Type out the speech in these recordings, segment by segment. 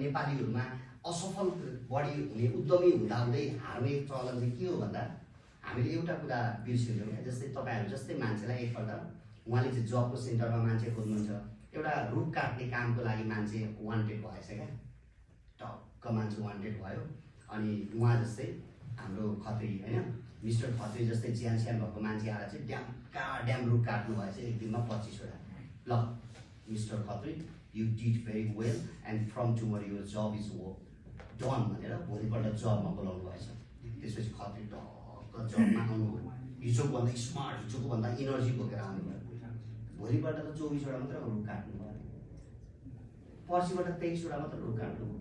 नेपालीहरूमा असफल बढी हुने उद्यमी हुँदाहुँदै हार्ने चलन चाहिँ के हो भन्दा हामीले एउटा कुरा बिर्सिन्छौँ क्या। जस्तै तपाईँहरू जस्तै मान्छेलाई एकपल्ट उहाँले चाहिँ जबको सेन्टरमा मान्छे खोज्नुहुन्छ, एउटा रुख काट्ने कामको लागि मान्छे वान्टेड भएछ क्या, टक्क मान्छे वान्टेड भयो। अनि उहाँ जस्तै हाम्रो खत्री होइन, मिस्टर खत्री जस्तै ज्यान स्यान भएको मान्छे आएर चाहिँ ड्याम रुख काट्नु भएछ एक दिनमा 25वटा। ल mister Khatri, you did very well and from tomorrow your job is done भनेर भोलिपल्ट जबमा बोलाउनु भएछ। त्यसपछि खत्री टक्क जबमा आउनुभयो, हिजोको भन्दा स्मार्ट, हिजोको भन्दा इनर्जी बोकेर आउनुभयो। भोलिपल्ट त 24वटा मात्र रुख काट्नु भयो, पर्सिबाट 23वटा मात्र रुख काट्नु भयो,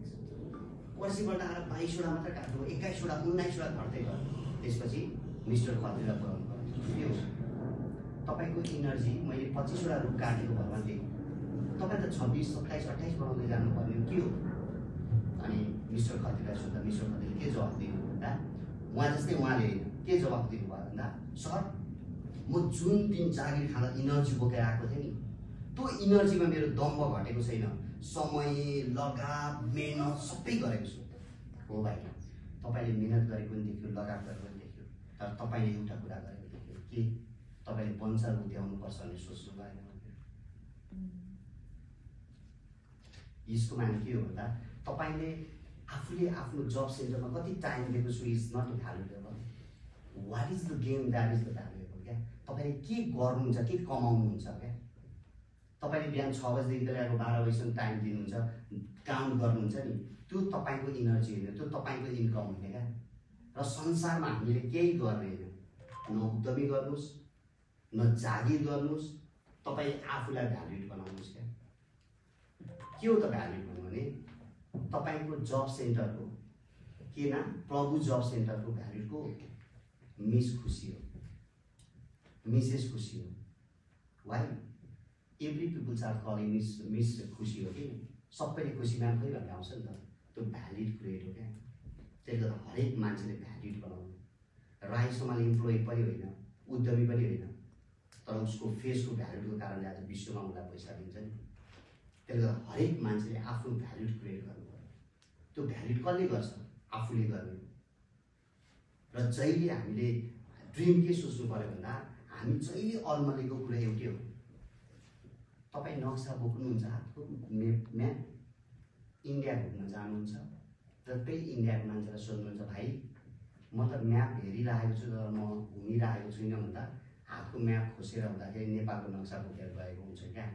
पर्सिबाट आएर 22वटा मात्र काट्नु भयो, 21वटा 19वटा घट्दै गयो। त्यसपछि मिस्टर खत्रीलाई बोलाउनु पर्यो। के हो तपाईँको इनर्जी मैले 25वटा रुख काटेको भरमा दिएँ, तपाईँ त 26, 27, 28 बनाउँदै जानुपर्ने के हो? अनि मिस्टर खत्रीलाई सोद्धा मिस्टर खत्रीले के जवाफ दिनु भन्दा उहाँ जस्तै उहाँले के जवाफ दिनुभयो भन्दा सर म जुन दिन जागिर खाँदा इनर्जी बोकेर आएको थिएँ नि, त्यो इनर्जीमा मेरो दम्ब घटेको छैन, समय लगात मेहनत सबै गरेको छु। हो भाइ, तपाईँले मेहनत गरेको पनि देख्यो, लगात गरेको पनि देख्यो, तर तपाईँले एउटा कुरा गरेको देख्यो कि तपाईँले बन्चर उद्याउनुपर्छ भन्ने सोच्नु भएन। यसको माने के हो भन्दा तपाईँले आफूले आफ्नो जब सेन्टरमा कति टाइम दिएको छु is not valuable, what is the game that is the valuable क्या। तपाईँले के गर्नुहुन्छ, के कमाउनुहुन्छ क्या। तपाईँले बिहान 6 बजीदेखि लिएर 12 बजीसम्म टाइम दिनुहुन्छ, काम गर्नुहुन्छ नि, त्यो तपाईँको इनर्जी होइन, त्यो तपाईँको इन्कम होइन क्या। र संसारमा हामीले केही गर्ने होइन, न उद्यमी गर्नुहोस् न जागिर गर्नुहोस्, तपाईँ आफूलाई भ्यालुड बनाउनुहोस् क्या। के हो त भ्यालुड भन्नु भने तपाईँको जब सेन्टरको के नाम, प्रभु जब सेन्टरको भ्यालुडको मिस खुसी हो, मिसेस खुसी हो। Why every peoples are calling miss Khushi हो कि सबैले खुसी नाम खोइ भन्ने आउँछ नि त, त्यो भ्यालिड क्रिएट हो क्या। त्यसले गर्दा हरेक मान्छेले भ्यालिड बनाउनु। राई समाल इम्प्लोइ पनि होइन, उद्यमी पनि होइन, तर उसको फेसको भ्यालुडको कारणले आज विश्वमा उसलाई पैसा दिन्छ नि। त्यसले गर्दा हरेक मान्छेले आफ्नो भ्यालुड क्रिएट गर्नु पर्यो। त्यो भ्यालुड कसले गर्छ? आफूले गर्ने। र जहिले हामीले ड्रिम के सोच्नु पर्यो भन्दा हामी जहिले अल्मलीको कुरा एउटै हो। तपाईँ नक्सा बोक्नुहुन्छ, हातको म्याप, इन्डिया घुम्न जानुहुन्छ र त्यही इन्डियाको मान्छेलाई सोध्नुहुन्छ भाइ म त म्याप हेरिरहेको छु तर म घुमिरहेको छुइनँ भन्दा हातको म्याप खोसेर हुँदाखेरि नेपालको नक्सा बोकेर गएको हुन्छ क्या।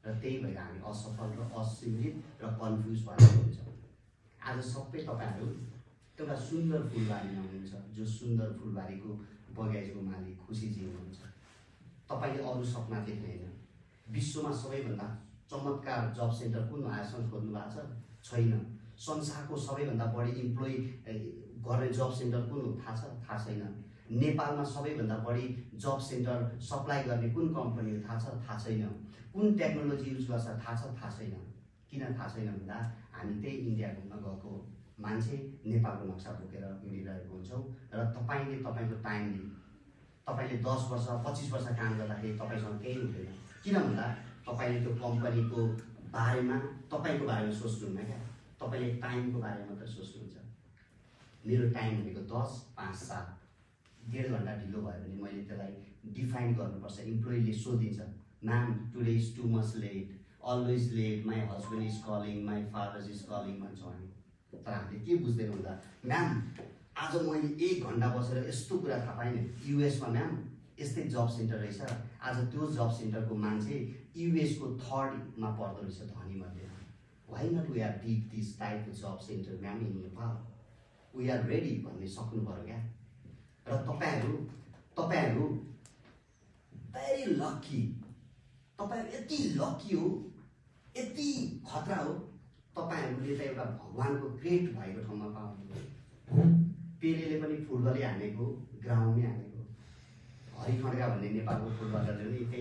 र त्यही भएर हामी असफल र असीमित र कन्फ्युज भएर हुन्छ। आज सबै तपाईँहरू एउटा सुन्दर फुलबारीमा हुनुहुन्छ, जो सुन्दर फुलबारीको बगैँचाको मालिक खुसीजी हुनुहुन्छ। तपाईँले अरू सपना देख्दैन। विश्वमा सबैभन्दा चमत्कार जब सेन्टर कुन आजसम्म खोज्नु भएको छ? छैन। संसारको सबैभन्दा बढी इम्प्लोइ गर्ने जब सेन्टर कुन हो थाहा छ? थाहा छैन। नेपालमा सबैभन्दा बढी जब सेन्टर सप्लाई गर्ने कुन कम्पनी हो थाहा छ? थाहा छैन। कुन टेक्नोलोजी युज गर्छ थाहा छ? थाहा छैन। किन थाहा छैन भन्दा हामी त्यही इन्डिया घुम्न गएको मान्छे नेपालको नक्सा बोकेर हिँडिरहेको हुन्छौँ। र तपाईँले तपाईँको टाइमले तपाईँले 10 वर्ष 25 वर्ष काम गर्दाखेरि तपाईँसँग केही हुँदैन। किन भन्दा तपाईँले त्यो कम्पनीको बारेमा तपाईँको बारेमा सोच्नुहुन्न क्या, तपाईँले टाइमको बारेमा मात्र सोच्नुहुन्छ। मेरो टाइम भनेको 10, 5, 7, 1.5 घन्टा ढिलो भयो भने मैले त्यसलाई डिफाइन गर्नुपर्छ। इम्प्लोइले सोधिन्छ ma'am today is too much late, always late, my husband is calling, my father is calling भन्छौँ हामी। तर हामीले के बुझ्दैन भन्दा म्याम आज मैले 1 घन्टा बसेर यस्तो कुरा थाहा पाएँ, युएसमा म्याम यस्तै जब सेन्टर रहेछ, आज त्यो जब सेन्टरको मान्छे युएसको 3rd-मा पर्दो रहेछ धनी मध्ये। Why not we are big this टाइपको job centre ma'am in Nepal, we are ready भन्ने सक्नु पर्यो क्या। र तपाईँहरू भेरी लक्की, तपाईँहरू यति लक्की हो, यति खतरा हो, तपाईँहरूले त एउटा भगवानको ग्रेट भएको ठाउँमा पाउनुभयो। पेलेले पनि फुटबलै हानेको, ग्राउन्डमै हानेको, हरि खड्का भन्ने नेपालको फुटबलरले पनि